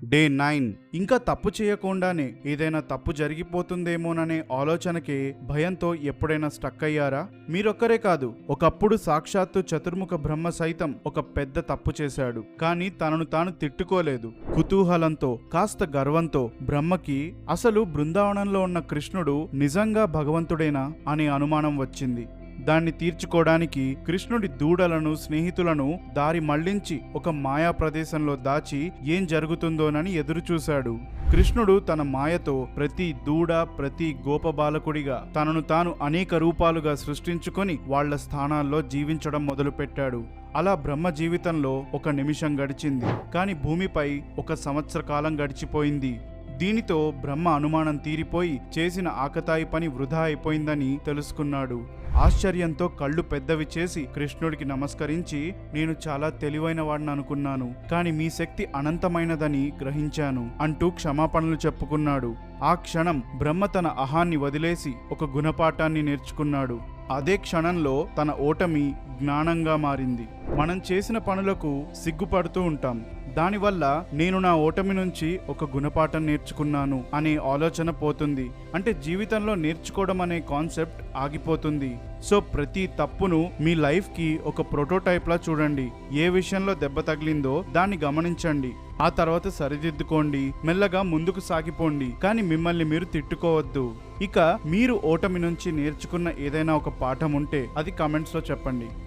Day 9 ఇంకా తప్పు చేయకుండానే ఏదైనా తప్పు జరిగిపోతుందేమోననే ఆలోచనకే భయంతో ఎప్పుడైనా స్టక్ అయ్యారా? మీరొక్కరే కాదు, ఒకప్పుడు సాక్షాత్తు చతుర్ముఖ బ్రహ్మ సైతం ఒక పెద్ద తప్పు చేశాడు. కానీ తనను తాను తిట్టుకోలేదు. కుతూహలంతో కాస్త గర్వంతో బ్రహ్మకి అసలు బృందావనంలో ఉన్న కృష్ణుడు నిజంగా భగవంతుడేనా అనే అనుమానం వచ్చింది. దాన్ని తీర్చుకోవడానికి కృష్ణుడి దూడలను స్నేహితులను దారి మళ్లించి ఒక మాయా ప్రదేశంలో దాచి ఏం జరుగుతుందోనని ఎదురుచూశాడు. కృష్ణుడు తన మాయతో ప్రతి దూడ ప్రతి గోపబాలకుడిగా తనను తాను అనేక రూపాలుగా సృష్టించుకొని వాళ్ల స్థానాల్లో జీవించడం మొదలుపెట్టాడు. అలా బ్రహ్మ జీవితంలో ఒక నిమిషం గడిచింది, కానీ భూమిపై 1 సంవత్సర కాలం గడిచిపోయింది. దీనితో బ్రహ్మ అనుమానం తీరిపోయి చేసిన ఆకతాయి పని వృధా అయిపోయిందని తెలుసుకున్నాడు. ఆశ్చర్యంతో కళ్ళు పెద్దవి చేసి కృష్ణుడికి నమస్కరించి, నేను చాలా తెలివైన వాడిని అనుకున్నాను, కానీ మీ శక్తి అనంతమైనదని గ్రహించాను అంటూ క్షమాపణలు చెప్పుకున్నాడు. ఆ క్షణం బ్రహ్మ తన అహాన్ని వదిలేసి ఒక గుణపాఠాన్ని నేర్చుకున్నాడు. అదే క్షణంలో తన ఓటమి జ్ఞానంగా మారింది. మనం చేసిన పనులకు సిగ్గుపడుతూ ఉంటాం. దానివల్ల నేను నా ఓటమి నుంచి ఒక గుణపాఠం నేర్చుకున్నాను అనే ఆలోచన పోతుంది. అంటే జీవితంలో నేర్చుకోవడం అనే కాన్సెప్ట్ ఆగిపోతుంది. సో ప్రతి తప్పును మీ లైఫ్కి ఒక ప్రోటోటైప్ లా చూడండి. ఏ విషయంలో దెబ్బ తగిలిందో దాన్ని గమనించండి, ఆ తర్వాత సరిదిద్దుకోండి, మెల్లగా ముందుకు సాగిపోండి. కానీ మిమ్మల్ని మీరు తిట్టుకోవద్దు. ఇక మీరు ఓటమి నుంచి నేర్చుకున్న ఏదైనా ఒక పాఠం ఉంటే అది కామెంట్స్లో చెప్పండి.